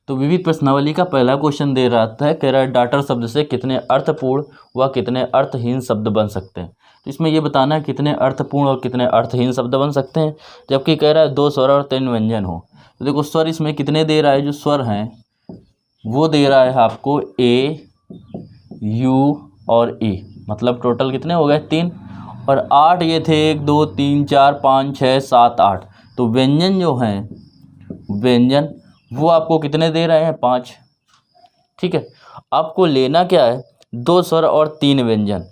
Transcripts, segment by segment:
तो विविध प्रश्नावली का पहला क्वेश्चन दे रहा था, कह रहा है डाटर शब्द से कितने अर्थपूर्ण व कितने अर्थहीन शब्द बन सकते हैं। तो इसमें ये बताना है कितने अर्थपूर्ण और कितने अर्थहीन शब्द बन सकते हैं, जबकि कह रहा है 2 स्वर और 3 व्यंजन हो। तो देखो स्वर इसमें कितने दे रहा है, जो स्वर हैं वो दे रहा है आपको ए, यू और ई, मतलब टोटल कितने हो गए 3, और 8 ये थे 1 2 3 4 5 6 7 8। तो व्यंजन जो हैं, व्यंजन वो आपको कितने दे रहे हैं 5। ठीक है, आपको लेना क्या है 2 स्वर और 3 व्यंजन।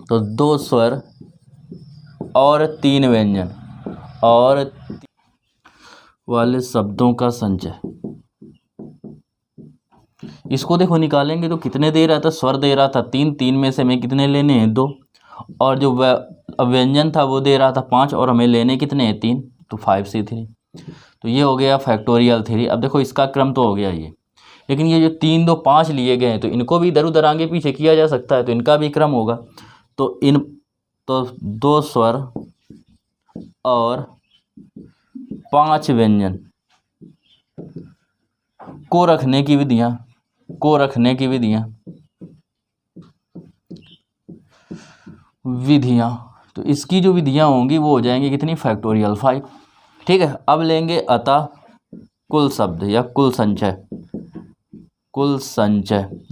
तो 2 स्वर और 3 व्यंजन और वाले शब्दों का संचय, इसको देखो निकालेंगे तो कितने दे रहा था, स्वर दे रहा था 3, 3 में से हमें कितने लेने हैं 2, और जो व्यंजन था वो दे रहा था 5 और हमें लेने कितने हैं 3, तो 5C3। तो ये हो गया फैक्टोरियल 3। अब देखो इसका क्रम तो हो गया ये, लेकिन ये जो 3 2 5 लिए गए हैं तो इनको भी इधर उधर आगे पीछे किया जा सकता है, तो इनका भी क्रम होगा। तो 2 स्वर और 5 व्यंजन को रखने की विधियां, तो इसकी जो विधियां होंगी वो हो जाएंगी कितनी, फैक्टोरियल 5। ठीक है, अब लेंगे अतः कुल शब्द या कुल संचय।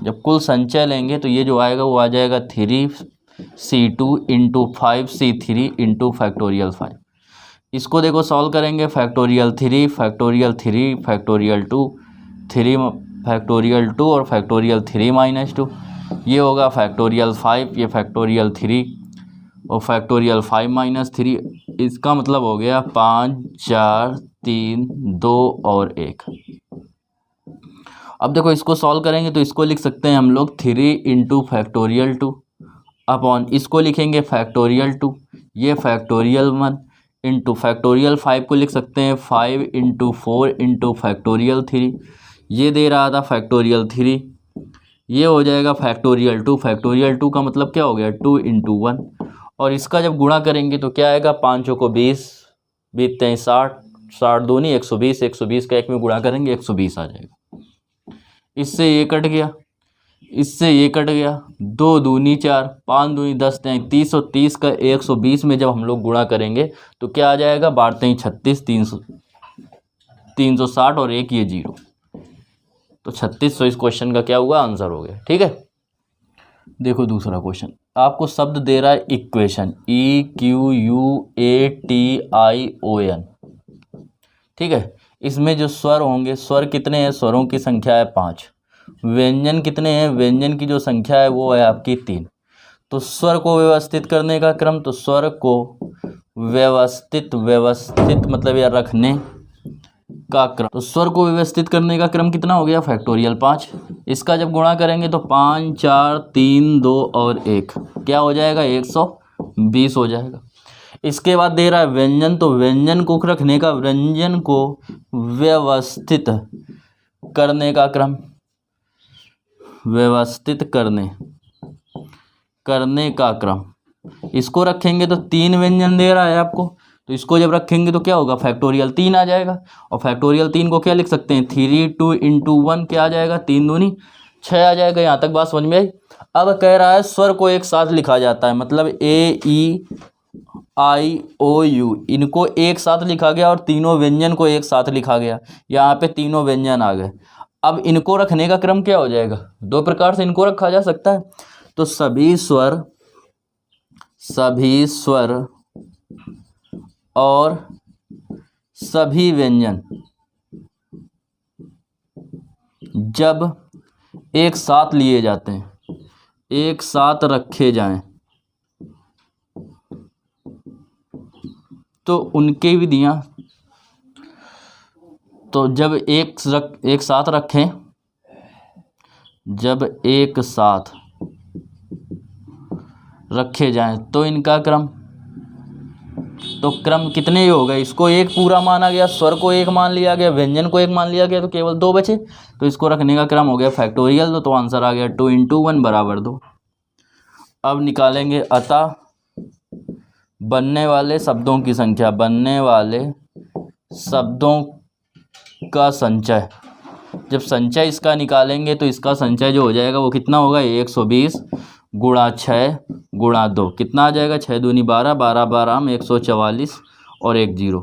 जब कुल संचय लेंगे तो ये जो आएगा वो आ जाएगा 3C2 into 5C3 into factorial 5। इसको देखो सॉल्व करेंगे, फैक्टोरियल 3 फैक्टोरियल 3 फैक्टोरियल 2 3 फैक्टोरियल 2 और फैक्टोरियल 3 -2, ये होगा फैक्टोरियल 5, ये फैक्टोरियल 3 और फैक्टोरियल 5 -3। इसका मतलब हो गया 5 4 3 2 और 1। अब देखो इसको सॉल्व करेंगे तो इसको लिख सकते हैं हम लोग 3 इंटू फैक्टोरियल 2 अपॉन इसको लिखेंगे फैक्टोरियल 2, ये फैक्टोरियल 1 इंटू फैक्टोरियल 5 को लिख सकते हैं 5 इंटू 4 इंटू फैक्टोरियल 3, ये दे रहा था फैक्टोरियल 3, ये हो जाएगा फैक्टोरियल 2। फैक्टोरियल 2 का मतलब क्या हो गया 2 इंटू 1, और इसका जब गुणा करेंगे तो क्या आएगा 5 को 20, 20 60, 60 दूनी 120, 120 का 1 में गुणा करेंगे 120 आ जाएगा। इससे ये कट गया, इससे ये कट गया, 2 दूनी 4, 5 दूनी 10, 30 और 30 का 120 में जब हम लोग गुणा करेंगे तो क्या आ जाएगा, 12 36, 360 और 1 ये 0, तो 3600 इस क्वेश्चन का क्या हुआ, आंसर हो गया। ठीक है, देखो दूसरा क्वेश्चन, आपको शब्द दे रहा है इक्वेशन EQUATION। ठीक है, इसमें जो स्वर होंगे, स्वर कितने हैं, स्वरों की संख्या है 5। व्यंजन कितने हैं, व्यंजन की जो संख्या है वो है आपकी 3। तो स्वर को व्यवस्थित करने का क्रम, तो स्वर को व्यवस्थित मतलब या रखने का क्रम, तो स्वर को व्यवस्थित करने का क्रम कितना हो गया, फैक्टोरियल 5। इसका जब गुणा करेंगे तो 5 4 3 2 और 1 क्या हो जाएगा, 120 हो जाएगा। इसके बाद दे रहा है व्यंजन, तो व्यंजन को रखने का, व्यंजन को व्यवस्थित करने का क्रम, व्यवस्थित करने का क्रम, इसको रखेंगे तो 3 व्यंजन दे रहा है आपको, तो इसको जब रखेंगे तो क्या होगा, फैक्टोरियल 3 आ जाएगा। और फैक्टोरियल 3 को क्या लिख सकते हैं, 3 2 इंटू 1 क्या आ जाएगा, 3 दूनी 6 आ जाएगा। यहाँ तक बात समझ में आई। अब कह रहा है स्वर को एक साथ लिखा जाता है, मतलब AEIOU इनको एक साथ लिखा गया और तीनों व्यंजन को एक साथ लिखा गया, यहाँ पे तीनों व्यंजन आ गए। अब इनको रखने का क्रम क्या हो जाएगा, 2 प्रकार से इनको रखा जा सकता है। तो सभी स्वर और सभी व्यंजन जब एक साथ लिए जाते हैं, एक साथ रखे जाएं, तो उनकी विधियां, तो जब एक साथ रखें, जब एक साथ रखे जाएं तो इनका क्रम, तो क्रम कितने ही हो गए, इसको एक पूरा माना गया, स्वर को एक मान लिया गया, व्यंजन को एक मान लिया गया, तो केवल 2 बचे, तो इसको रखने का क्रम हो गया फैक्टोरियल, तो आंसर आ गया 2 इंटू 1 बराबर 2। अब निकालेंगे अतः बनने वाले शब्दों की संख्या, बनने वाले शब्दों का संचय, जब संचय इसका निकालेंगे तो इसका संचय जो हो जाएगा वो कितना होगा, 120 गुणा 6 गुणा 2, कितना आ जाएगा, 6 दूनी 12, 12 12 में 144 और 1 0,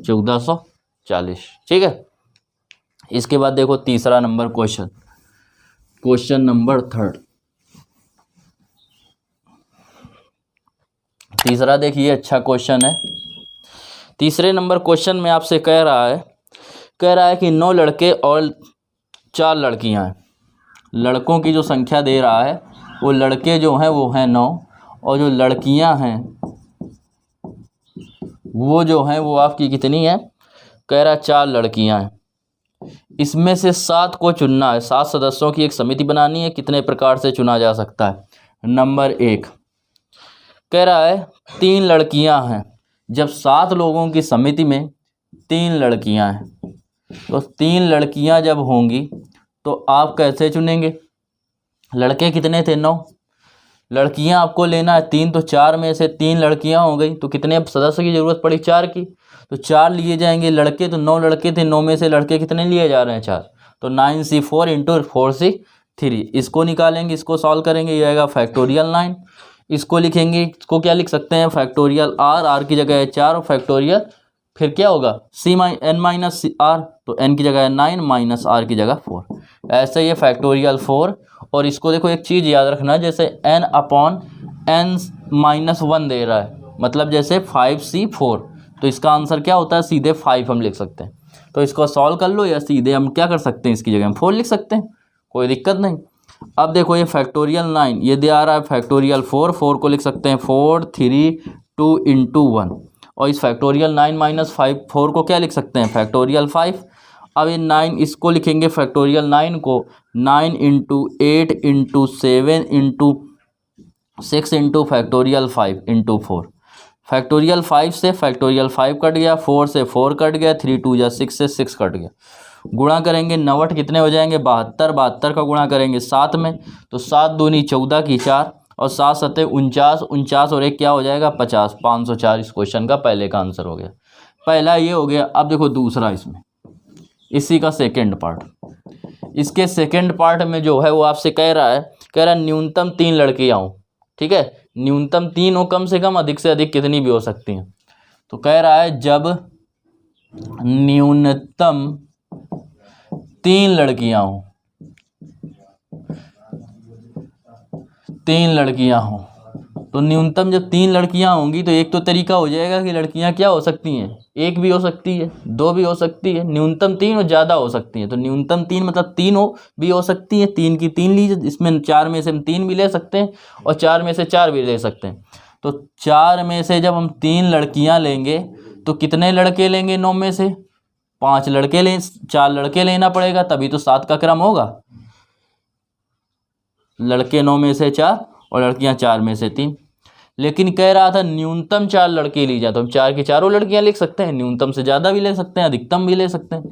1440। ठीक है। इसके बाद देखो तीसरा नंबर क्वेश्चन, क्वेश्चन नंबर 3। तीसरा देखिए अच्छा क्वेश्चन है। तीसरे नंबर क्वेश्चन में आपसे कह रहा है कि 9 लड़के और 4 लड़कियां हैं। लड़कों की जो संख्या दे रहा है वो लड़के जो हैं वो हैं 9 और जो लड़कियां हैं वो जो हैं वो आपकी कितनी है, कह रहा है 4 लड़कियां हैं। इसमें से 7 को चुनना है, 7 सदस्यों की एक समिति बनानी है। कितने प्रकार से चुना जा सकता है। नंबर 1 कह रहा है 3 लड़कियां हैं। जब 7 लोगों की समिति में 3 लड़कियां हैं तो 3 लड़कियां जब होंगी तो आप कैसे चुनेंगे। लड़के कितने थे, 9, लड़कियां आपको लेना है 3, तो 4 में से 3 लड़कियां हो गई तो कितने सदस्य की ज़रूरत पड़ी, 4 की, तो 4 लिए जाएंगे। लड़के तो 9 लड़के थे, 9 में से लड़के कितने लिए जा रहे हैं, 4, तो 9C4 इंटू 4C3। इसको निकालेंगे, इसको सॉल्व करेंगे, ये आएगा फैक्टोरियल 9। इसको लिखेंगे, इसको क्या लिख सकते हैं, फैक्टोरियल आर की जगह है 4 और फैक्टोरियल फिर क्या होगा n माइनस आर, तो n की जगह है 9 माइनस आर की जगह 4। ऐसे ये फैक्टोरियल 4। और इसको देखो एक चीज़ याद रखना, जैसे n/n-1 दे रहा है, मतलब जैसे 5C4, तो इसका आंसर क्या होता है, सीधे 5 हम लिख सकते हैं। तो इसको सॉल्व कर लो या सीधे हम क्या कर सकते हैं, इसकी जगह हम 4 लिख सकते हैं, कोई दिक्कत नहीं। अब देखो ये फैक्टोरियल 9 ये दे आ रहा है फैक्टोरियल 4 को लिख सकते हैं 4 3 2 इंटू 1, और इस फैक्टोरियल 9 माइनस 4 को क्या लिख सकते हैं, फैक्टोरियल 5। अब ये 9 इसको लिखेंगे फैक्टोरियल 9 को 9 into 8 into 7 into 6 into factorial 5 into 4। Factorial 5 से फैक्टोरियल 5 कट गया, 4 से 4 कट गया, 3 2 जा 6 से 6 कट गया। गुणा करेंगे 9 कितने हो जाएंगे, 72, 72 का गुणा करेंगे 7 में, तो 7 दूनी 14 की 4 और 7 7 49, 49 और 1 क्या हो जाएगा 50, 504। इस क्वेश्चन का पहले का आंसर हो गया। पहला ये हो गया। अब देखो दूसरा, इसमें इसी का सेकंड पार्ट, इसके सेकंड पार्ट में जो है वो आपसे कह रहा है न्यूनतम 3 लड़कियां हों। ठीक है, न्यूनतम 3 हो, कम से कम अधिक से अधिक कितनी भी हो सकती हैं। तो कह रहा है जब न्यूनतम 3 लड़कियां हों, 3 लड़कियां हों, तो न्यूनतम जब 3 लड़कियां होंगी तो एक तो तरीका हो जाएगा कि लड़कियां क्या हो सकती हैं, 1 भी हो सकती है, 2 भी हो सकती है, न्यूनतम 3 और ज़्यादा हो सकती हैं। तो न्यूनतम 3 मतलब 3 भी हो सकती हैं, 3 की 3 लीजिए, इसमें 4 में से हम 3 भी ले सकते हैं और 4 में से 4 भी ले सकते हैं। तो 4 में से जब हम 3 लड़कियाँ लेंगे तो कितने लड़के लेंगे, 9 में से 5 लड़के लें, 4 लड़के लेना पड़ेगा, तभी तो 7 का क्रम होगा। लड़के 9 में से 4 और लड़कियां 4 में से 3। लेकिन कह रहा था न्यूनतम 4 लड़के ली जाए, तो हम 4 की 4 लड़कियां लिख सकते हैं, न्यूनतम से ज़्यादा भी ले सकते हैं, अधिकतम भी ले सकते हैं।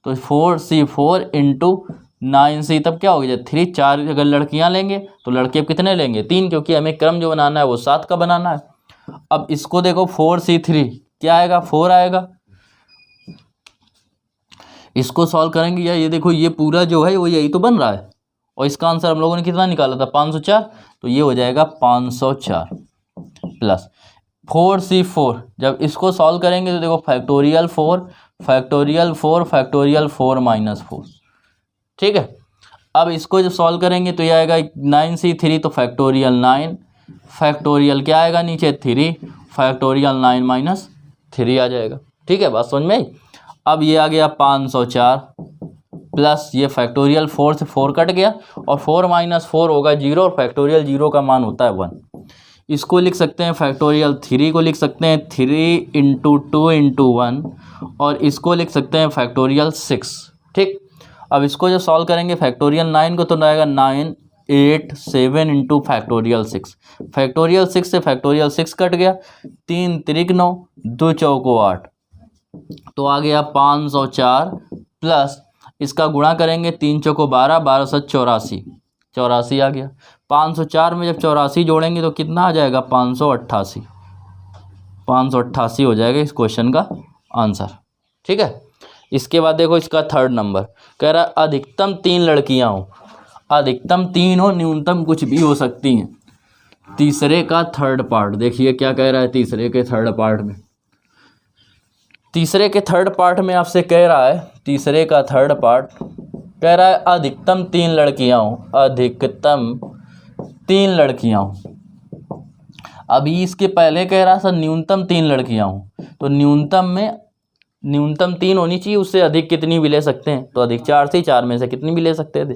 तो 4C4 इंटू 9C तब क्या हो गया 3। 4 अगर लड़कियां लेंगे तो लड़के कितने लेंगे 3, क्योंकि हमें क्रम जो बनाना है वो 7 का बनाना है। अब इसको देखो 4C3 क्या आएगा, 4 आएगा। इसको सॉल्व करेंगे, या ये देखो ये पूरा जो है वो यही तो बन रहा है, और इसका आंसर हम लोगों ने कितना निकाला था 504, तो ये हो जाएगा 504 प्लस 4C4। जब इसको सॉल्व करेंगे तो देखो फैक्टोरियल 4 फैक्टोरियल 4 फैक्टोरियल 4 माइनस 4। ठीक है, अब इसको जब सॉल्व करेंगे तो ये आएगा 9C3, तो फैक्टोरियल 9 फैक्टोरियल क्या आएगा नीचे 3 फैक्टोरियल 9 माइनस 3 आ जाएगा। ठीक है, बात समझ में आई। अब ये आ गया 504 प्लस ये फैक्टोरियल 4 से 4 कट गया और 4 माइनस 4 होगा 0, और फैक्टोरियल 0 का मान होता है 1। इसको लिख सकते हैं फैक्टोरियल 3 को लिख सकते हैं 3 इंटू 2 इंटू 1, और इसको लिख सकते हैं फैक्टोरियल 6। ठीक, अब इसको जो सॉल्व करेंगे फैक्टोरियल 9 को तो आएगा 9 8 7 इंटू फैक्टोरियल 6। फैक्टोरियल 6 से फैक्टोरियल 6 कट गया, 3 3 9 2 चौको 8, तो आ गया 504 प्लस इसका गुणा करेंगे 3 चौको 12 12 7 84 84 आ गया। 504 में जब 84 जोड़ेंगे तो कितना आ जाएगा 588 हो जाएगा इस क्वेश्चन का आंसर। ठीक है, इसके बाद देखो इसका थर्ड नंबर कह रहा है अधिकतम 3 लड़कियां हो, अधिकतम 3 हो, न्यूनतम कुछ भी हो सकती हैं। तीसरे का थर्ड पार्ट देखिए क्या कह रहा है तीसरे के थर्ड पार्ट में। तीसरे के थर्ड पार्ट में आपसे कह रहा है, तीसरे का थर्ड पार्ट कह रहा है अधिकतम 3 लड़कियां हो, अधिकतम 3 लड़कियां हो। अभी इसके पहले कह रहा था न्यूनतम 3 लड़कियां हो, तो न्यूनतम में न्यूनतम 3 होनी चाहिए, उससे अधिक कितनी भी ले सकते हैं, तो अधिक 4 थी, 4 में से कितनी भी ले सकते थे।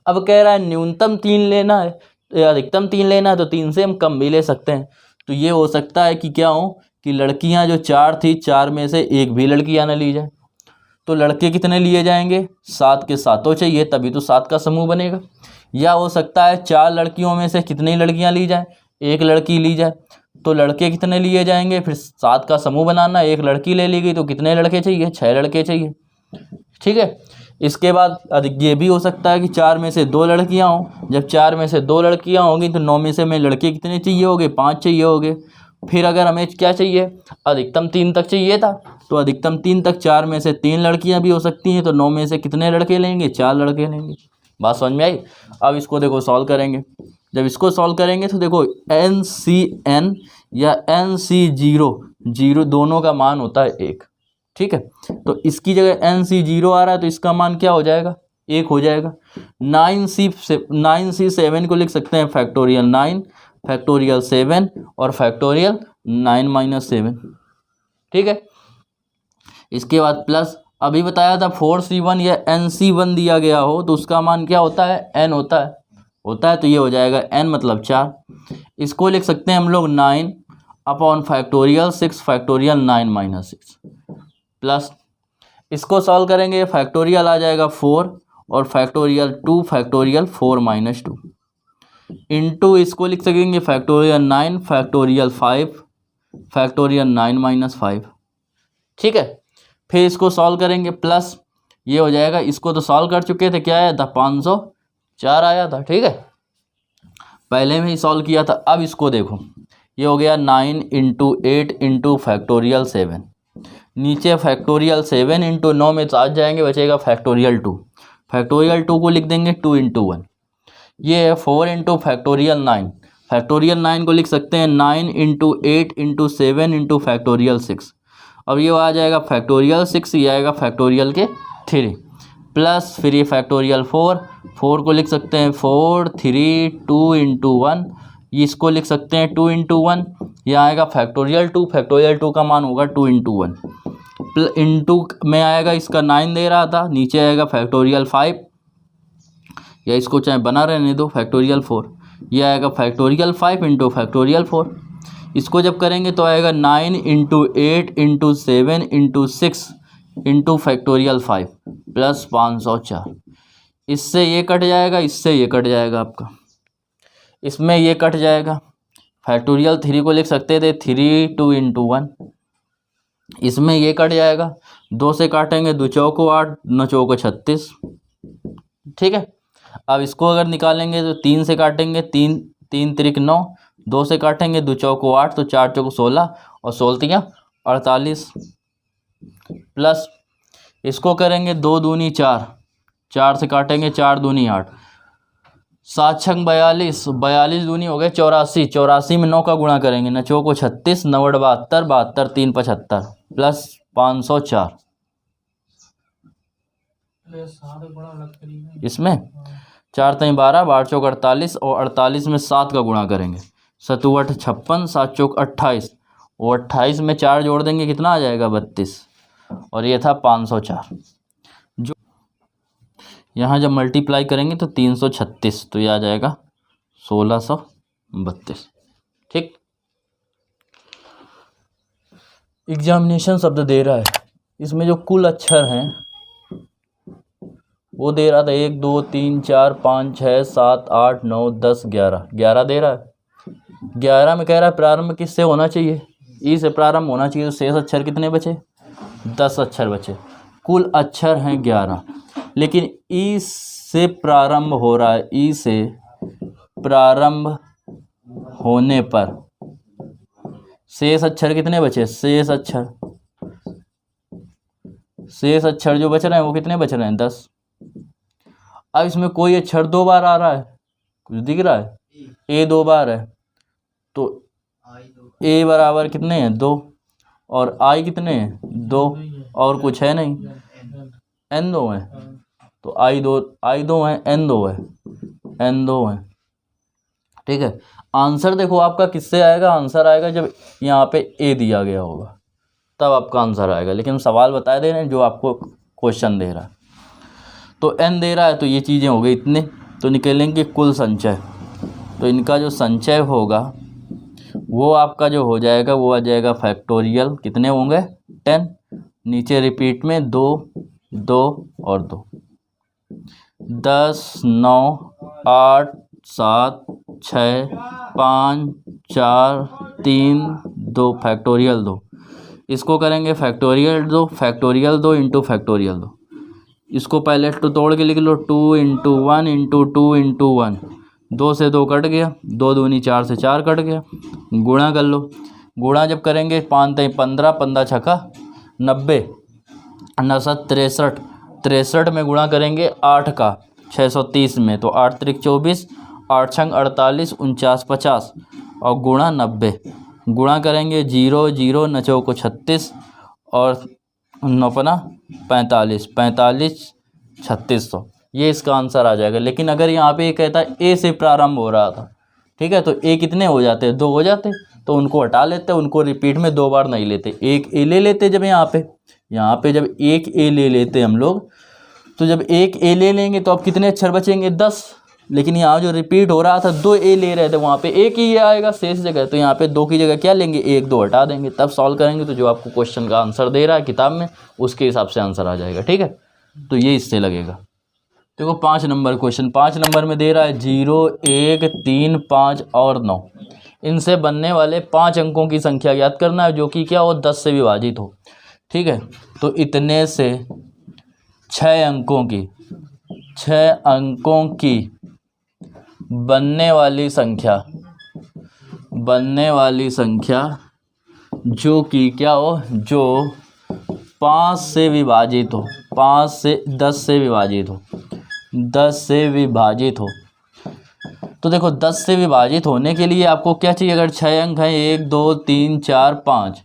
अब कह रहा है न्यूनतम 3 लेना है, अधिकतम 3 लेना है, तो 3 से हम कम भी ले सकते हैं। तो ये हो सकता है कि क्या हो कि लड़कियां जो 4 थी, 4 में से एक भी लड़कियां ना ली जाए। तो लड़के कितने लिए जाएंगे, 7 के सातों चाहिए, तभी तो 7 का समूह बनेगा। या हो सकता है 4 लड़कियों में से कितनी लड़कियां ली जाए, एक लड़की ली जाए, तो लड़के कितने लिए जाएंगे, फिर 7 का समूह बनाना, एक लड़की ले ली गई तो कितने लड़के चाहिए, 6 लड़के चाहिए। ठीक है। इसके बाद ये भी हो सकता है कि 4 में से 2 लड़कियां हों। जब 4 में से 2 लड़कियां होंगी तो 9 में से हमें लड़के कितने चाहिए होंगे, 5 चाहिए होंगे। फिर अगर हमें क्या चाहिए, अधिकतम 3 तक चाहिए था, तो अधिकतम 3 तक 4 में से 3 लड़कियां भी हो सकती हैं, तो 9 में से कितने लड़के लेंगे, 4 लड़के लेंगे। बात समझ में आई। अब इसको देखो सॉल्व करेंगे। जब इसको सॉल्व करेंगे तो देखो NCN या NC0 दोनों का मान होता है 1। ठीक है। तो इसकी जगह NC0 आ रहा है तो इसका मान क्या हो जाएगा, 1 हो जाएगा। 9C7 को लिख सकते हैं फैक्टोरियल 9, फैक्टोरियल 7 और फैक्टोरियल 9-7। ठीक है। इसके बाद प्लस अभी बताया था 4C1 या NC1 दिया गया हो तो उसका मान क्या होता है, n होता है। तो ये हो जाएगा n मतलब 4। इसको लिख सकते हैं हम लोग 9 अपॉन फैक्टोरियल 6 फैक्टोरियल 9-6 प्लस इसको सॉल्व करेंगे, फैक्टोरियल आ जाएगा 4 और फैक्टोरियल 2 फैक्टोरियल 4-2 इंटू इसको लिख सकेंगे फैक्टोरियल 9 फैक्टोरियल 5 फैक्टोरियल 9-5। ठीक है। फिर इसको सॉल्व करेंगे प्लस ये हो जाएगा, इसको तो सॉल्व कर चुके थे, क्या आया था 504 आया था। ठीक है, पहले में ही सॉल्व किया था। अब इसको देखो, ये हो गया 9 × 8 × फैक्टोरियल 7, नीचे फैक्टोरियल 7 × 9 में 7 जाएंगे, बचेगा फैक्टोरियल 2। फैक्टोरियल 2 को लिख देंगे 2 × 1। ये है 4 × फैक्टोरियल 9। फैक्टोरियल 9 को लिख सकते हैं 9 × 8 × 7 × फैक्टोरियल 6। अब ये आ जाएगा फैक्टोरियल 6, ये आएगा फैक्टोरियल के 3 प्लस फिर ये फैक्टोरियल 4 को लिख सकते हैं 4 3 2 × 1, ये इसको लिख सकते हैं 2 × 1, ये आएगा फैक्टोरियल 2। फैक्टोरियल 2 का मान होगा 2 × 1 इंटू में आएगा, इसका 9 दे रहा था, नीचे आएगा फैक्टोरियल 5 या इसको चाहे बना रहने दो फैक्टोरियल 4, ये आएगा फैक्टोरियल 5 × फैक्टोरियल 4। इसको जब करेंगे तो आएगा 9 × 8 × 7 × 6 × फैक्टोरियल 5 प्लस 504। इससे ये कट जाएगा, इससे ये कट जाएगा आपका, इसमें ये कट जाएगा। फैक्टोरियल 3 को लिख सकते थे 3 2 × 1, इसमें ये कट जाएगा, 2 से काटेंगे 2 चौको 8 9 चौको 36। ठीक है। अब इसको अगर निकालेंगे तो 3 से काटेंगे, 3 3 त्रिक 9, 2 से काटेंगे 2 चौको 8 तो 4 चौको 16 और 16 48 प्लस इसको करेंगे 2 दूनी 4, 4 से काटेंगे 4 दूनी 8, 7 छंग 42, 42 दूनी हो गए 84, 84 में 9 का गुणा करेंगे, 9 चौको 36 9 72, 72 3 75 प्लस 504। इसमें 4 3 12 12 चौक 48 और 48 में 7 का गुणा करेंगे, 7 8 56 7 चौक 28 और 28 में 4 जोड़ देंगे, कितना आ जाएगा 32 और ये था 504। जो यहाँ जब मल्टीप्लाई करेंगे तो 336, तो ये आ जाएगा 1632। ठीक। एग्जामिनेशन शब्द दे रहा है, इसमें जो कुल अक्षर हैं वो दे रहा था 1 2 3 4 5 6 7 8 9 10 11, 11 दे रहा है। 11 में कह रहा है प्रारंभ किससे होना चाहिए, ई से प्रारंभ होना चाहिए, तो शेष अक्षर कितने बचे, 10 अक्षर बचे। कुल अक्षर हैं 11, लेकिन ई से प्रारंभ हो रहा है, ई से प्रारंभ होने पर शेष अक्षर कितने बचे, शेष शेष अक्षर जो बच रहे हैं वो कितने बच रहे हैं 10। अब इसमें कोई अक्षर 2 बार आ रहा है, कुछ दिख रहा है, ए 2 बार है, तो ए बराबर कितने हैं 2 और आई कितने हैं 2 और कुछ है नहीं, एन 2 है, तो आई 2 है, एन 2 है, एन 2 है। ठीक है, आंसर देखो आपका किससे आएगा, आंसर आएगा जब यहाँ पे ए दिया गया होगा तब आपका आंसर आएगा। लेकिन सवाल बता दे रहे हैं जो आपको क्वेश्चन दे रहा है, तो एन दे रहा है तो ये चीज़ें हो गई इतने, तो निकलेंगे कुल संचय। तो इनका जो संचय होगा वो आपका जो हो जाएगा वो आ जाएगा फैक्टोरियल, कितने होंगे 10, नीचे रिपीट में 2 2 और 2, 10 9 8 7 6 5 4 3 2 फैक्टोरियल 2। इसको करेंगे फैक्टोरियल 2, फैक्टोरियल 2 इंटू फैक्टोरियल 2। इसको पहले तो तोड़ के लिख लो, 2 इंटू 1 इंटू 2 इंटू 1, 2 से 2 कट गया, 2 दूनी 4 से 4 कट गया, गुणा कर लो। गुणा जब करेंगे 5 3 15, 15 छक्का 90, 9 7 63, 63 में गुणा करेंगे 8 का 630 में, तो 8 त्रिक 24, 8 छंग 48, 49 50 और गुणा 90। गुणा करेंगे 0 0 नचो को 36 और 9 पना 45, 45 3600, ये इसका आंसर आ जाएगा। लेकिन अगर यहाँ पे ये कहता है ए से प्रारंभ हो रहा था, ठीक है, तो ए कितने हो जाते हैं 2 हो जाते, तो उनको हटा लेते, उनको रिपीट में 2 बार नहीं लेते, एक ए ले लेते। जब यहाँ पे जब एक ए ले लेते हम लोग, तो जब एक ए ले लेंगे तो अब कितने अक्षर बचेंगे 10। लेकिन यहाँ जो रिपीट हो रहा था 2 ए ले रहे थे, वहाँ पे एक ही आएगा शेष जगह, तो यहाँ पे 2 की जगह क्या लेंगे 1 2 हटा देंगे, तब सॉल्व करेंगे तो जो आपको क्वेश्चन का आंसर दे रहा है किताब में उसके हिसाब से आंसर आ जाएगा। ठीक है, तो ये इससे लगेगा। देखो 5 नंबर क्वेश्चन, 5 नंबर में दे रहा है 0 1 3 5 और 9, इनसे बनने वाले 5 अंकों की संख्या ज्ञात करना है जो कि क्या हो 10 से विभाजित हो। ठीक है, तो इतने से 6 अंकों की बनने वाली संख्या जो कि क्या हो, जो 5 से विभाजित हो, 5 से 10 से विभाजित हो, 10 से विभाजित हो। तो देखो 10 से विभाजित होने के लिए आपको क्या चाहिए, अगर 6 अंक हैं 1 2 3 4 5,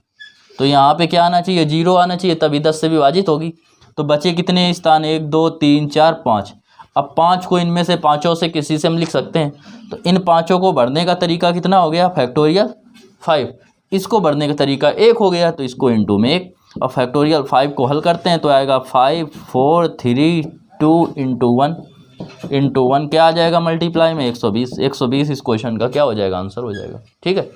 तो यहाँ पे क्या आना चाहिए 0 आना चाहिए, तभी 10 से विभाजित होगी। तो बचे कितने स्थान 1 2 3 4 5। अब 5 को इनमें से पाँचों से किसी से हम लिख सकते हैं, तो इन पाँचों को भरने का तरीका कितना हो गया फैक्टोरियल 5। इसको भरने का तरीका 1 हो गया, तो इसको इंटू में 1, और फैक्टोरियल 5 को हल करते हैं तो आएगा 5 4 3 2 इंटू 1 क्या आ जाएगा मल्टीप्लाई में 120। 120 इस क्वेश्चन का क्या हो जाएगा आंसर हो जाएगा। ठीक है,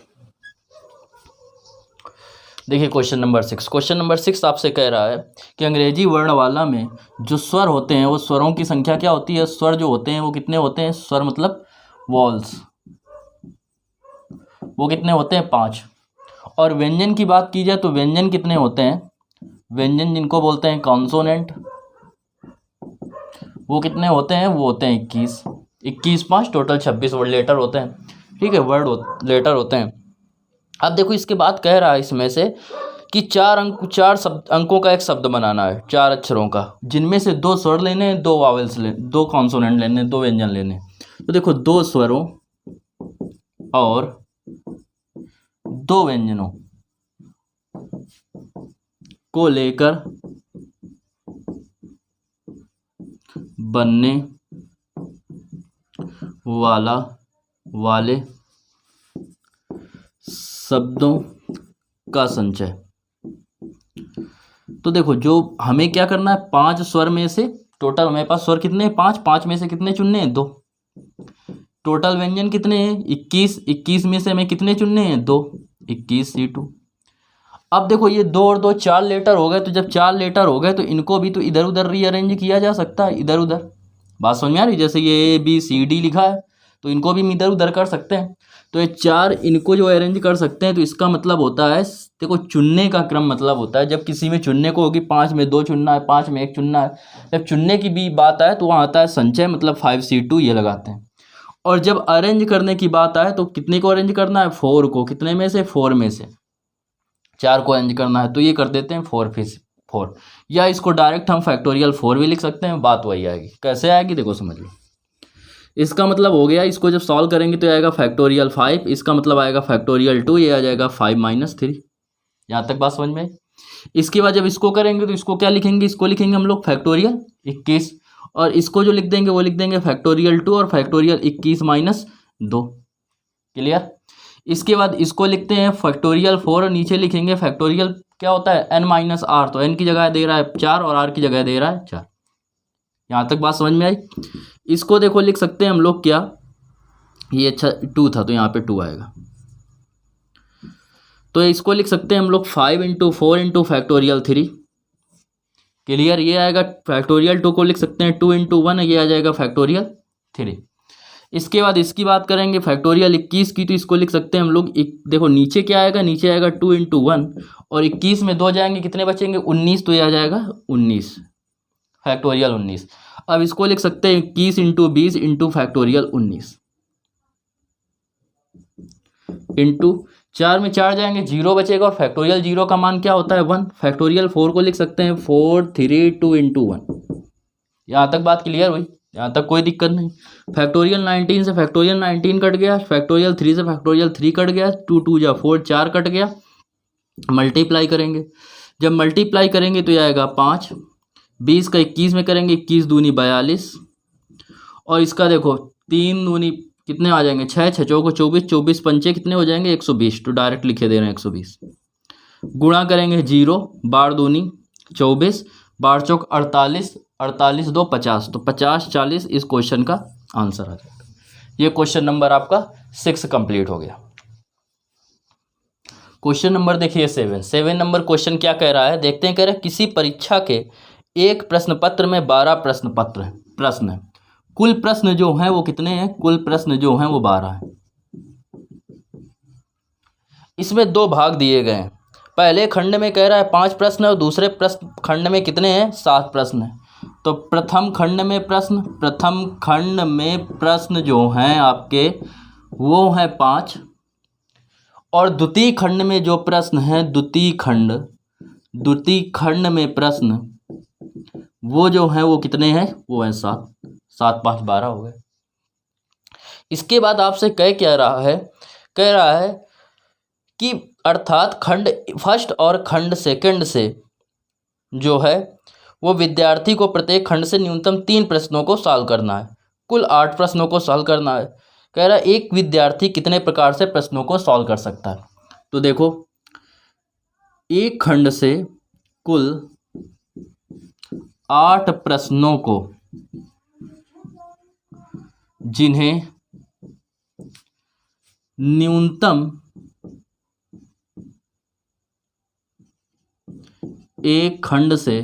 देखिए क्वेश्चन नंबर 6। क्वेश्चन नंबर 6 आपसे कह रहा है कि अंग्रेजी वर्णमाला में जो स्वर होते हैं वो स्वरों की संख्या क्या होती है। स्वर जो होते हैं वो कितने होते हैं, स्वर मतलब वॉल्स, वो कितने होते हैं 5। और व्यंजन की बात की जाए तो व्यंजन कितने होते हैं, व्यंजन जिनको बोलते हैं कॉन्सोनेंट, वो कितने होते हैं, वो होते हैं 21 5 टोटल 26 वर्ड लेटर होते हैं। ठीक है, वर्ड लेटर होते हैं। अब देखो इसके बाद कह रहा है इसमें से कि 4 अंकों का एक शब्द बनाना है, 4 अक्षरों का, जिनमें से 2 स्वर लेने हैं, 2 वावेल्स लेने, 2 कॉन्सोनेंट लेने, 2 व्यंजन लेने। तो देखो 2 स्वरों और 2 व्यंजनों को लेकर बनने वाले शब्दों का संचय। तो देखो जो हमें क्या करना है, 5 स्वर में से टोटल हमारे पास स्वर कितने हैं 5 में से कितने चुनने हैं 2। टोटल व्यंजन कितने हैं 21 में से हमें कितने चुनने हैं 2, 21 C2। अब देखो ये 2 और 2 4 लेटर हो गए, तो जब 4 लेटर हो गए तो इनको भी तो इधर उधर रीअरेंज किया जा सकता है, इधर उधर। बात समझ में आ रही, जैसे ये ABCD लिखा है तो इनको भी हम इधर उधर कर सकते हैं। तो ये 4 इनको जो अरेंज कर सकते हैं, तो इसका मतलब होता है देखो चुनने का क्रम मतलब होता है जब किसी में चुनने को होगी 5 में 2 चुनना है, 5 में 1 चुनना है, जब चुनने की भी बात आए तो वहाँ आता है संचय मतलब 5C2 ये लगाते हैं। और जब अरेंज करने की बात आए तो कितने को अरेंज करना है 4 को, कितने में से 4 में से 4 को अरेंज करना है, तो ये कर देते हैं 4, या इसको डायरेक्ट हम फैक्टोरियल 4 भी लिख सकते हैं, बात वही आएगी। कैसे आएगी देखो समझ लो। इसका मतलब हो गया, इसको जब सॉल्व करेंगे तो आएगा फैक्टोरियल 5, इसका मतलब आएगा फैक्टोरियल 2, ये आ जाएगा 5 - 3। यहाँ तक बात समझ में आई। इसके बाद जब इसको करेंगे तो इसको क्या लिखेंगे, इसको लिखेंगे हम लोग फैक्टोरियल 21, और इसको जो लिख देंगे वो लिख देंगे फैक्टोरियल 2 और फैक्टोरियल 21 - 2। क्लियर। इसके बाद इसको लिखते हैं फैक्टोरियल 4 और नीचे लिखेंगे फैक्टोरियल क्या होता है n - r, तो n की जगह दे रहा है 4 और r की जगह दे रहा है 4। यहाँ तक बात समझ में आई। इसको देखो लिख सकते हैं हम लोग क्या, ये अच्छा 2 था तो यहाँ पे 2 आएगा, तो इसको लिख सकते हैं हम लोग 5 × 4 × फैक्टोरियल 3। क्लियर। ये आएगा फैक्टोरियल 2 को लिख सकते हैं 2 × 1, ये आ जाएगा फैक्टोरियल 3। इसके बाद इसकी बात करेंगे फैक्टोरियल 21 की, तो इसको लिख सकते हैं हम लोग देखो नीचे क्या आएगा, नीचे आएगा 2 × 1 और 21 में 2 जाएंगे, कितने बचेंगे 19, तो ये आ जाएगा 19 फैक्टोरियल 19। अब इसको लिख सकते हैं 21 × 20 × फैक्टोरियल 19 इंटू 4 में 4 जाएंगे 0 बचेगा, और फैक्टोरियल 0 का मान क्या होता है 1। फैक्टोरियल 4 को लिख सकते हैं 4 3 2 × 1। यहाँ तक बात क्लियर हुई, यहाँ तक कोई दिक्कत नहीं। फैक्टोरियल 19 से फैक्टोरियल 19 कट गया, फैक्टोरियल 3 से फैक्टोरियल 3 कट गया, 2 2 जा 4 4 कट गया। मल्टीप्लाई करेंगे, जब मल्टीप्लाई करेंगे तो ये आएगा 5, 20 का 21 में करेंगे 21 दूनी 42, और इसका देखो 3 दूनी कितने आ जाएंगे 6 6 चौको 24, 24 पंचे कितने हो जाएंगे 120, तो डायरेक्ट लिखे दे रहे हैं 120। गुणा करेंगे 0, बार दूनी 24, बार चौक 48, 48 2 50, तो 50 40 इस क्वेश्चन का आंसर आ जाएगा। ये क्वेश्चन नंबर आपका 6 कंप्लीट हो गया। क्वेश्चन नंबर देखिए 7 नंबर क्वेश्चन क्या कह रहा है, देखते हैं। कह रहा है किसी परीक्षा के एक प्रश्न पत्र में 12 प्रश्न है, कुल प्रश्न जो हैं वो कितने हैं, कुल प्रश्न जो हैं वो 12 हैं। इसमें 2 भाग दिए गए हैं, पहले खंड में कह रहा है 5 प्रश्न और दूसरे प्रश्न खंड में कितने हैं 7 प्रश्न हैं। तो प्रथम खंड में प्रश्न जो हैं आपके वो हैं 5, और द्वितीय खंड में जो प्रश्न हैं द्वितीय खंड में प्रश्न वो जो हैं वो कितने हैं, वो हैं 7 7 5 12 हो गए। इसके बाद आपसे कह रहा है कि अर्थात खंड फर्स्ट और खंड सेकंड से जो है वो विद्यार्थी को प्रत्येक खंड से न्यूनतम 3 प्रश्नों को सॉल्व करना है, कुल 8 प्रश्नों को सॉल्व करना है। कह रहा है एक विद्यार्थी कितने प्रकार से प्रश्नों को सॉल्व कर सकता है। तो देखो एक खंड से कुल 8 प्रश्नों को जिन्हें न्यूनतम एक खंड से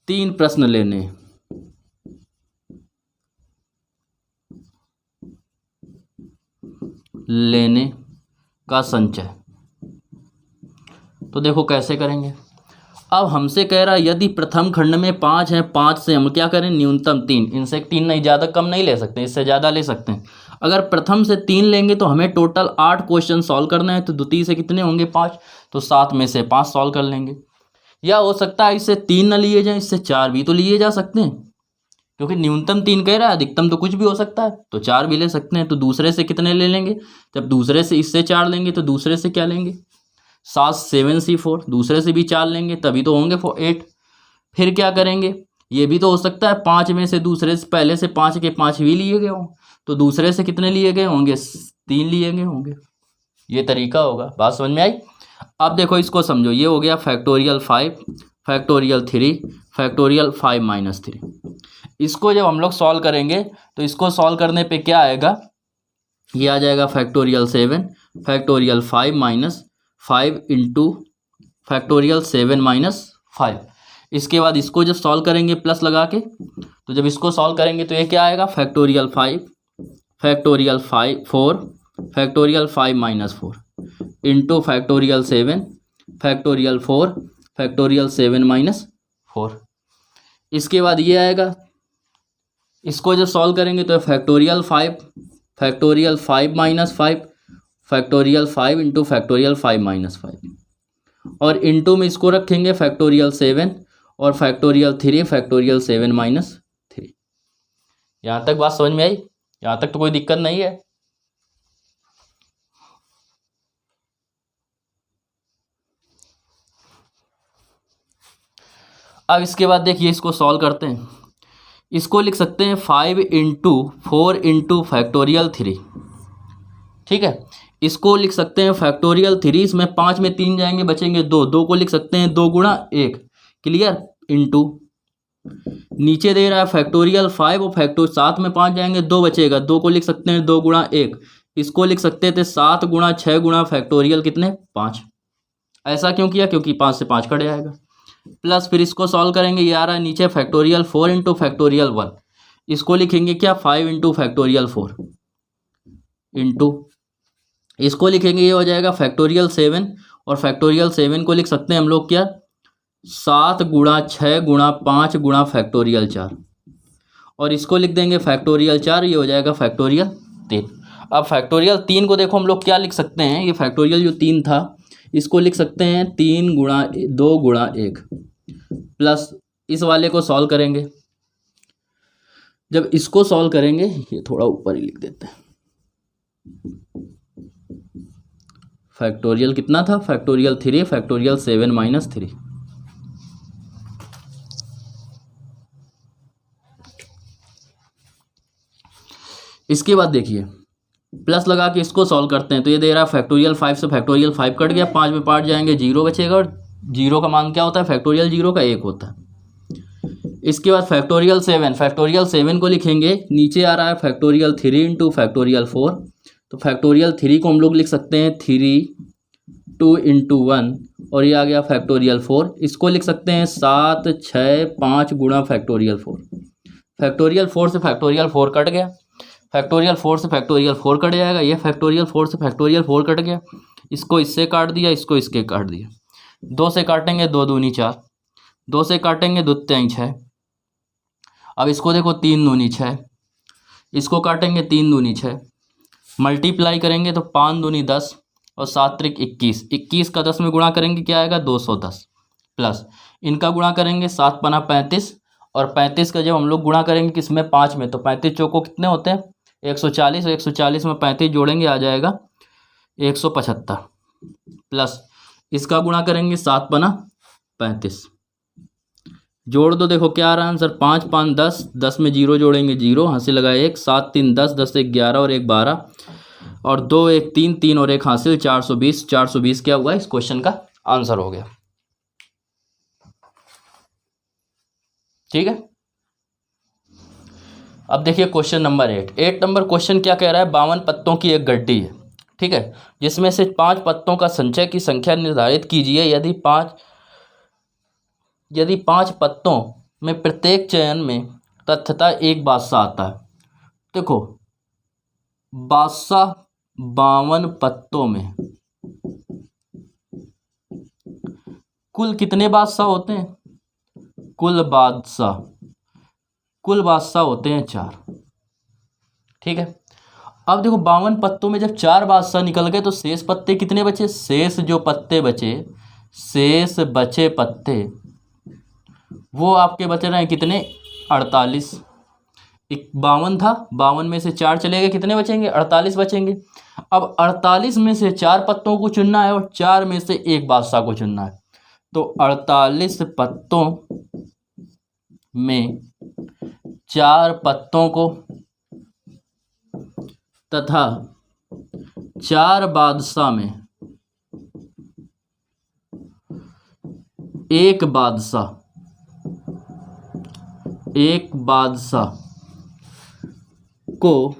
3 प्रश्न लेने का संचय। तो देखो कैसे करेंगे। अब हमसे कह रहा है यदि प्रथम खंड में 5 हैं, 5 से हम क्या करें न्यूनतम 3, इनसे 3 नहीं, ज़्यादा कम नहीं ले सकते, इससे ज़्यादा ले सकते हैं। अगर प्रथम से 3 लेंगे तो हमें टोटल 8 क्वेश्चन सॉल्व करना है, तो द्वितीय से कितने होंगे 5, तो 7 में से 5 सॉल्व कर लेंगे। या हो सकता है इससे 3 न लिए जाएं, इससे 4 भी तो लिए जा सकते हैं, क्योंकि न्यूनतम 3 कह रहा है, अधिकतम तो कुछ भी हो सकता है, तो 4 भी ले सकते हैं। तो दूसरे से कितने ले लेंगे, जब दूसरे से इससे 4 लेंगे तो दूसरे से क्या लेंगे 7 7 C 4, दूसरे से भी 4 लेंगे तभी तो होंगे 8। फिर क्या करेंगे, ये भी तो हो सकता है 5 में से दूसरे से पहले से 5 के 5 भी लिए गए हों, तो दूसरे से कितने लिए गए होंगे 3 लिए गए होंगे। ये तरीका होगा। बात समझ में आई। अब देखो इसको समझो, ये हो गया फैक्टोरियल 5 फैक्टोरियल 3 फैक्टोरियल 5 - 3। इसको जब हम लोग सॉल्व करेंगे तो इसको सॉल्व करने पे क्या आएगा, ये आ जाएगा फैक्टोरियल 7 फैक्टोरियल 5 - 5 इंटू फैक्टोरियल 7 - 5। इसके बाद इसको जब सॉल्व करेंगे प्लस लगा के, तो जब इसको सॉल्व करेंगे तो ये क्या आएगा factorial 5 factorial 4 factorial 5 - 4 into factorial 7 factorial 4 factorial 7 - 4। इसके बाद ये आएगा, इसको जब सॉल्व करेंगे तो factorial 5 factorial 5 - 5 factorial 5 into factorial 5 - 5 और इनटू में इसको रखेंगे फैक्टोरियल 7 और फैक्टोरियल 3 फैक्टोरियल 7 माइनस 3। यहाँ तक बात समझ में आई? यहाँ तक तो कोई दिक्कत नहीं है। अब इसके बाद देखिए इसको सॉल्व करते हैं। इसको लिख सकते हैं 5 इंटू 4 इंटू फैक्टोरियल 3। ठीक है, इसको लिख सकते हैं फैक्टोरियल 3, इसमें 5 में 3 जाएंगे बचेंगे 2, 2 को लिख सकते हैं 2 गुणा 1। क्लियर? इंटू नीचे दे रहा है फैक्टोरियल 5 और फैक्टोर 7 में 5 जाएंगे 2 बचेगा, 2 को लिख सकते हैं 2 गुणा 1। इसको लिख सकते थे 7 गुणा 6 गुणा फैक्टोरियल कितने 5। ऐसा क्यों किया? क्योंकि 5 से 5 कट जाएगा। प्लस फिर इसको सॉल्व करेंगे, ये आ रहा है नीचे फैक्टोरियल 4 इंटू फैक्टोरियल 1। इसको लिखेंगे क्या 5 इंटू फैक्टोरियल 4 इंटू इसको लिखेंगे, ये हो जाएगा फैक्टोरियल 7 और फैक्टोरियल 7 को लिख सकते हैं हम लोग क्या 7 गुणा 6 गुणा 5 गुणा फैक्टोरियल 4 और इसको लिख देंगे फैक्टोरियल 4, ये हो जाएगा फैक्टोरियल 3। अब फैक्टोरियल 3 को देखो हम लोग क्या लिख सकते हैं, ये फैक्टोरियल जो 3 था इसको लिख सकते हैं 3 गुणा 2 गुणा 1 प्लस इस वाले को सॉल्व करेंगे। जब इसको सॉल्व करेंगे, ये थोड़ा ऊपर ही लिख देते हैं, फैक्टोरियल कितना था फैक्टोरियल 3 फैक्टोरियल 7 माइनस 3। इसके बाद देखिए प्लस लगा के इसको सॉल्व करते हैं, तो ये दे रहा है फैक्टोरियल 5 से फैक्टोरियल 5 कट गया, 5 में 5 जाएंगे 0 बचेगा और 0 का मान क्या होता है फैक्टोरियल 0 का 1 होता है। इसके बाद फैक्टोरियल 7 को लिखेंगे, नीचे आ रहा है फैक्टोरियल 3 इंटू फैक्टोरियल 4, तो फैक्टोरियल 3 को हम लोग लिख सकते हैं 3 2 इंटू 1 और ये आ गया फैक्टोरियल 4। इसको लिख सकते हैं 7 6 5 गुणा फैक्टोरियल 4। फैक्टोरियल 4 से फैक्टोरियल 4 कट गया, फैक्टोरियल 4 से फैक्टोरियल 4 कट जाएगा, ये फैक्टोरियल 4 से फैक्टोरियल 4 कट गया, इसको इससे काट दिया, इसको इसके काट दिया, 2 से काटेंगे 2 दूनी 4, 2 से काटेंगे 2 3 6। अब इसको देखो 3 दूनी 6, इसको काटेंगे 3 दूनी 6, मल्टीप्लाई करेंगे तो 5 दूनी 10 और 7 त्रिक 21, 21 का 10 में गुणा करेंगे क्या आएगा 210 प्लस इनका गुणा करेंगे 7 पना 35 और 35 का जब हम लोग गुणा करेंगे किसमें 5 में, तो 35 चौको कितने होते हैं 140 और 140 में 35 जोड़ेंगे आ जाएगा 175 प्लस इसका गुणा करेंगे 7 पना 35, जोड़ दो देखो क्या आ रहा है आंसर 5 5 10, 10 में 0 जोड़ेंगे 0, हासिल लगा 1, 7 3 10, 10 1 11 और 1 12 और 2 1 3 3 और 1 हासिल 420। 420 क्या हुआ इस क्वेश्चन का आंसर हो गया। ठीक है, अब देखिए क्वेश्चन नंबर 8 नंबर क्वेश्चन क्या कह रहा है 52 पत्तों की एक गड्डी है। ठीक है, जिसमें से 5 पत्तों का संचय की संख्या निर्धारित कीजिए यदि 5 पत्तों में प्रत्येक चयन में तथ्यता एक बादशाह आता है। देखो बादशाह 52 पत्तों में कुल कितने बादशाह होते हैं, कुल बादशाह होते हैं 4। ठीक है, अब देखो 52 पत्तों में जब 4 बादशाह निकल गए तो शेष पत्ते कितने बचे, शेष बचे पत्ते वो आपके बच रहे हैं कितने 48। 52 था, 52 में से 4 चले गए कितने बचेंगे 48 बचेंगे। अब 48 में से 4 पत्तों को चुनना है और 4 में से एक बादशाह को चुनना है, तो 48 पत्तों में 4 पत्तों को तथा 4 बादशाह में एक बादशाह को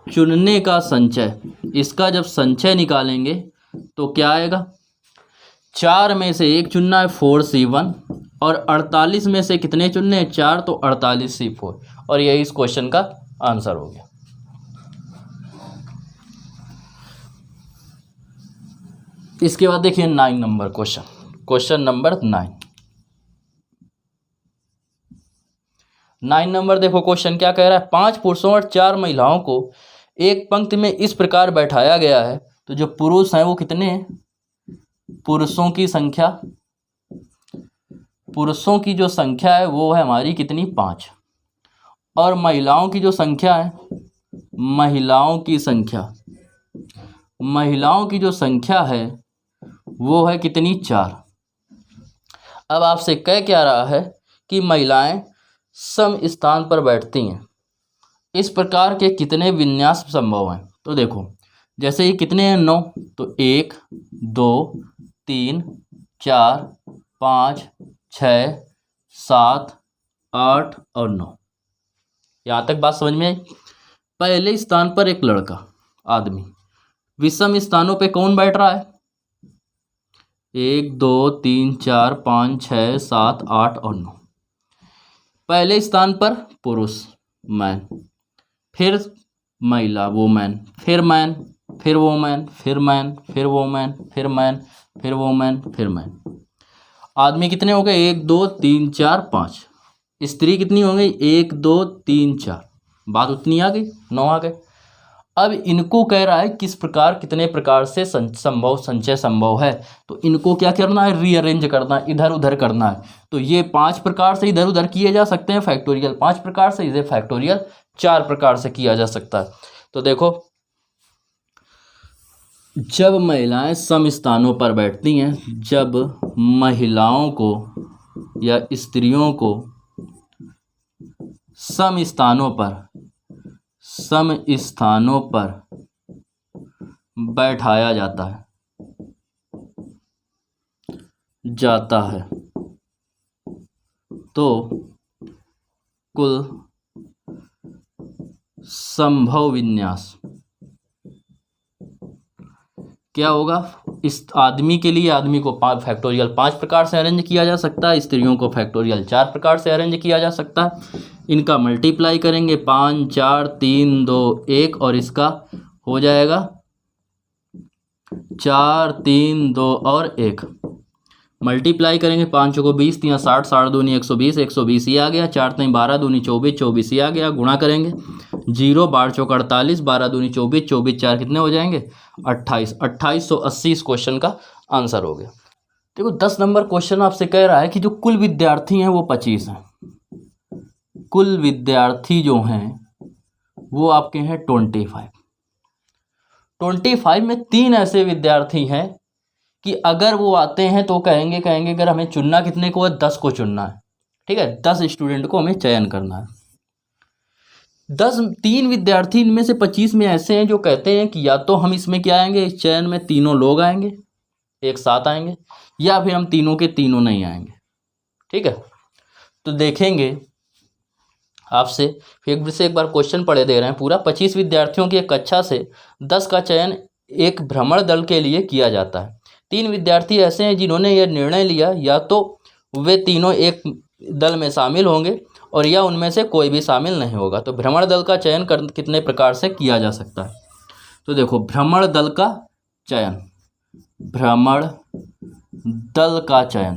चुनने का संचय, इसका जब संचय निकालेंगे तो क्या आएगा 4 में से एक चुनना है 4C1 और 48 में से कितने चुनने हैं 4, तो 48C4 और यही इस क्वेश्चन का आंसर हो गया। इसके बाद देखिए 9 नंबर क्वेश्चन नंबर 9 नंबर देखो क्वेश्चन क्या कह रहा है 5 पुरुषों और 4 महिलाओं को एक पंक्ति में इस प्रकार बैठाया गया है, तो जो पुरुष हैं वो कितने हैं पुरुषों की संख्या, पुरुषों की जो संख्या है वो है हमारी कितनी 5, और महिलाओं की जो संख्या है, महिलाओं की संख्या, महिलाओं की जो संख्या है वो है कितनी 4। अब आपसे कह क्या रहा है कि महिलाएं सम स्थान पर बैठती हैं, इस प्रकार के कितने विन्यास संभव हैं। तो देखो जैसे ये कितने हैं 9, तो 1 2 3 4 5 6 7 8 और 9। यहाँ तक बात समझ में आई। पहले स्थान पर एक लड़का आदमी, विषम स्थानों पे कौन बैठ रहा है, 1 2 3 4 5 6 7 8 और 9। पहले स्थान पर पुरुष मैन, फिर महिला वोमैन, फिर मैन, फिर वोमैन, फिर मैन, फिर वोमैन, फिर मैन, फिर वोमैन, फिर मैन। आदमी कितने हो गए, 1 2 3 4 5। स्त्री कितनी हो गई, 1 2 3 4। बात उतनी आ गई, 9 आ गए। अब इनको कह रहा है किस प्रकार, कितने प्रकार से संभव संचय संभव है। तो इनको क्या करना है, रीअरेंज करना है, इधर उधर करना है। तो ये 5 प्रकार से इधर उधर किए जा सकते हैं, फैक्टोरियल 5 प्रकार से, इसे फैक्टोरियल 4 प्रकार से किया जा सकता है। तो देखो जब महिलाएं सम स्थानों पर बैठती हैं, जब महिलाओं को या स्त्रियों को सम स्थानों पर बैठाया जाता है तो कुल संभव विन्यास क्या होगा। इस आदमी के लिए, आदमी को फैक्टोरियल 5 प्रकार से अरेंज किया जा सकता है, स्त्रियों को फैक्टोरियल 4 प्रकार से अरेंज किया जा सकता है। इनका मल्टीप्लाई करेंगे 5 4 3 2 1 और इसका हो जाएगा 4 3 2 और 1। मल्टीप्लाई करेंगे 5 को 20, 3 60, 60 दूनी 120, 120 ये आ गया, 4 3 12 दूनी 24, 24 ये आ गया। गुणा करेंगे 0 12 चौक 48, 12 दूनी 24, 24 4 कितने हो जाएंगे 28, 2880 इस क्वेश्चन का आंसर हो गया। देखो 10 नंबर क्वेश्चन आपसे कह रहा है कि जो कुल विद्यार्थी हैं वो 25 हैं। कुल विद्यार्थी जो हैं वो आपके हैं 25 में 3 ऐसे विद्यार्थी हैं कि अगर वो आते हैं तो कहेंगे अगर हमें चुनना कितने को है, 10 को चुनना है। ठीक है, 10 स्टूडेंट को हमें चयन करना है। 3 विद्यार्थी इनमें से 25 में ऐसे हैं जो कहते हैं कि या तो हम इसमें क्या आएंगे, इस चयन में तीनों लोग आएंगे, एक साथ आएंगे, या फिर हम तीनों के तीनों नहीं आएंगे। ठीक है, तो देखेंगे आपसे फिर से एक बार क्वेश्चन पढ़े दे रहे हैं पूरा। 25 विद्यार्थियों की एक कक्षा से 10 का चयन एक भ्रमण दल के लिए किया जाता है। 3 विद्यार्थी ऐसे हैं जिन्होंने यह निर्णय लिया या तो वे तीनों एक दल में शामिल होंगे और या उनमें से कोई भी शामिल नहीं होगा। तो भ्रमण दल का चयन कितने प्रकार से किया जा सकता है। तो देखो भ्रमण दल का चयन, भ्रमण दल का चयन,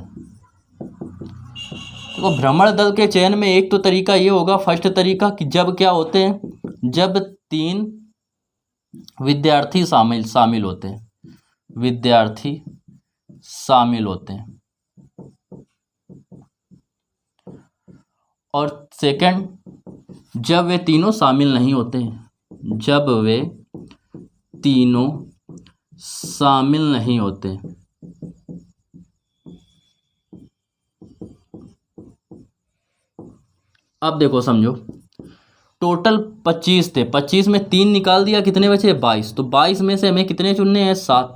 तो भ्रमण दल के चयन में एक तो तरीका ये होगा, फर्स्ट तरीका कि जब क्या होते हैं, जब 3 विद्यार्थी शामिल होते हैं, विद्यार्थी शामिल होते हैं। और सेकंड, जब वे तीनों शामिल नहीं होते हैं, जब वे तीनों शामिल नहीं होते। अब देखो समझो, टोटल 25 थे, 25 में 3 निकाल दिया, कितने बचे 22। तो 22 में से हमें कितने चुनने हैं, 7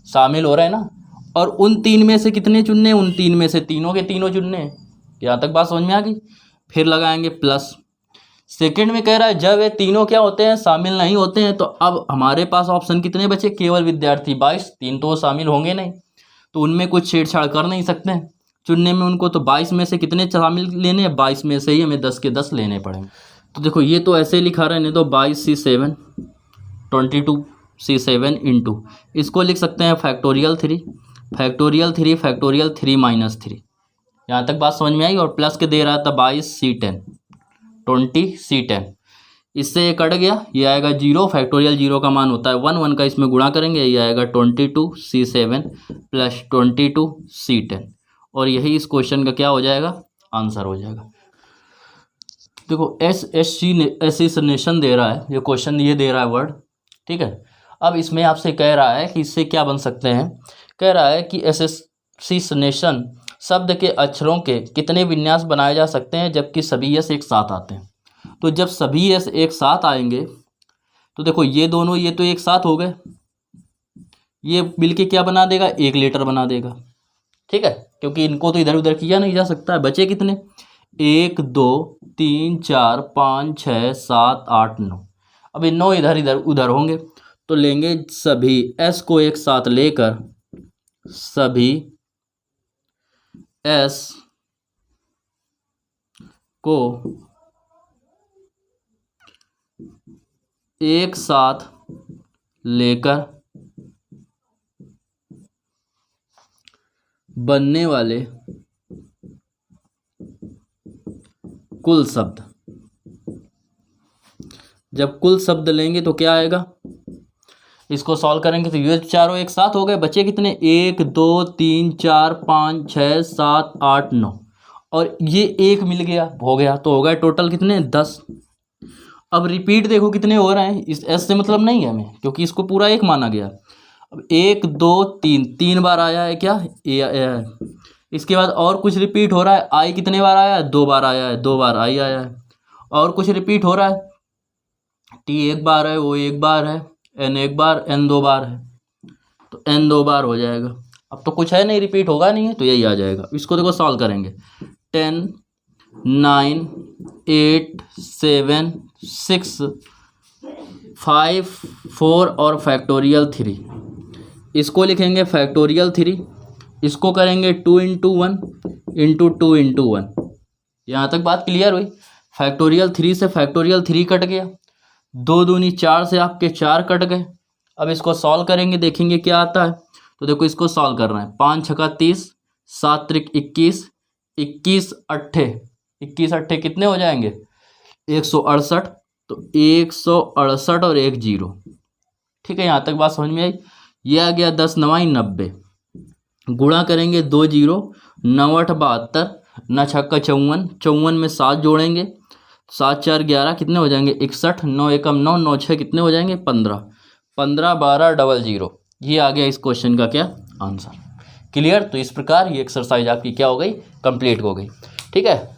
शामिल हो रहे हैं ना। और उन 3 में से कितने चुनने हैं, उन 3 में से तीनों के तीनों चुनने हैं। यहाँ तक बात समझ में आ गई। फिर लगाएंगे प्लस, सेकंड में कह रहा है जब ये तीनों क्या होते हैं, शामिल नहीं होते हैं। तो अब हमारे पास ऑप्शन कितने बचे, केवल विद्यार्थी 22, 3 तो शामिल होंगे नहीं, तो उनमें कुछ छेड़छाड़ कर नहीं सकते चुनने में उनको। तो 22 में से कितने शामिल लेने हैं, 22 में से ही हमें 10 के 10 लेने पड़ेंगे। तो देखो ये तो ऐसे लिखा रहा है, नहीं तो 22C7 22C7 इंटू, इसको लिख सकते हैं फैक्टोरियल 3 फैक्टोरियल 3 फैक्टोरियल 3 माइनस 3। यहाँ तक बात समझ में आई। और प्लस के दे रहा था 22C10 20C10, इससे ये कट गया, ये आएगा 0, फैक्टोरियल 0 का मान होता है 1, 1 का इसमें गुणा करेंगे, ये आएगा 22C7 प्लस 22C10, और यही इस क्वेश्चन का क्या हो जाएगा, आंसर हो जाएगा। देखो एस नेशन दे रहा है, ये क्वेश्चन ये दे रहा है वर्ड, ठीक है। अब इसमें आपसे कह रहा है कि इससे क्या बन सकते हैं, कह रहा है कि एसेसिनेशन शब्द के अक्षरों के कितने विन्यास बनाए जा सकते हैं जबकि सभी यस एक साथ आते हैं। तो जब सभी यस एक साथ आएंगे तो देखो ये दोनों, ये तो एक साथ हो गए, ये मिलके क्या बना देगा, 1 लेटर बना देगा, ठीक है, क्योंकि इनको तो इधर उधर किया नहीं जा सकता है। बचे कितने, 1 2 3 4 5 6 7 8 9। अब ये 9 इधर इधर उधर होंगे, तो लेंगे सभी एस को एक साथ लेकर, सभी एस को एक साथ लेकर बनने वाले कुल शब्द। जब कुल शब्द लेंगे तो क्या आएगा, इसको सॉल्व करेंगे तो ये चारों एक साथ हो गए, बचे कितने, 1 2 3 4 5 6 7 8 9, और ये 1 मिल गया, हो गया, तो हो गए टोटल कितने, 10। अब रिपीट देखो कितने हो रहे हैं, इस एस से मतलब नहीं है हमें, क्योंकि इसको पूरा 1 माना गया। अब 1 2 3 3 बार आया है क्या, ए, इसके बाद और कुछ रिपीट हो रहा है, आई कितने बार आया है, 2 बार आया है, 2 बार आई आया है, और कुछ रिपीट हो रहा है, टी 1 बार है, वो 1 बार है, एन 1 बार, एन 2 बार है, तो एन 2 बार हो जाएगा। अब तो कुछ है नहीं, रिपीट होगा नहीं है, तो यही आ जाएगा। इसको देखो सॉल्व करेंगे, 10 9 8 7 6 5 4 और फैक्टोरियल 3, इसको लिखेंगे फैक्टोरियल 3, इसको करेंगे 2 × 1 × 2 × 1। यहाँ तक बात क्लियर हुई। फैक्टोरियल 3 से फैक्टोरियल 3 कट गया, 2 दूनी 4 से आपके 4 कट गए। अब इसको सॉल्व करेंगे, देखेंगे क्या आता है। तो देखो इसको सॉल्व कर रहे हैं, 5 छक्का 30, 7 त्रिक 21, 21 अट्ठे 21 अट्ठे कितने हो जाएंगे, 168, तो 168 और 1 0, ठीक है। यहाँ तक बात समझ में आई। ये आ गया 10 9 90, गुणा करेंगे 2 0, 9 8 72, 9 छक्का 54, 54 में 7 जोड़ेंगे, 7 4 11 कितने हो जाएंगे, 61, 9 1 9 9 6 कितने हो जाएंगे, 15, 15 12 00। ये आ गया इस क्वेश्चन का क्या, आंसर। क्लियर। तो इस प्रकार ये एक्सरसाइज आपकी क्या हो गई, कंप्लीट हो गई, ठीक है।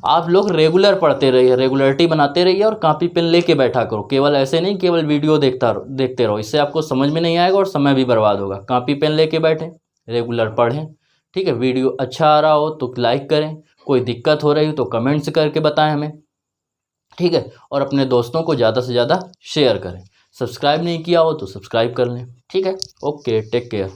आप लोग रेगुलर पढ़ते रहिए, रेगुलरिटी बनाते रहिए और कॉपी पेन लेके बैठा करो, केवल ऐसे नहीं केवल वीडियो देखते रहो, इससे आपको समझ में नहीं आएगा और समय भी बर्बाद होगा। कॉपी पेन लेके बैठें, रेगुलर पढ़ें, ठीक है। वीडियो अच्छा आ रहा हो तो लाइक करें, कोई दिक्कत हो रही हो तो कमेंट्स करके बताएं हमें, ठीक है। और अपने दोस्तों को ज़्यादा से ज़्यादा शेयर करें। सब्सक्राइब नहीं किया हो तो सब्सक्राइब कर लें, ठीक है। Okay, take care.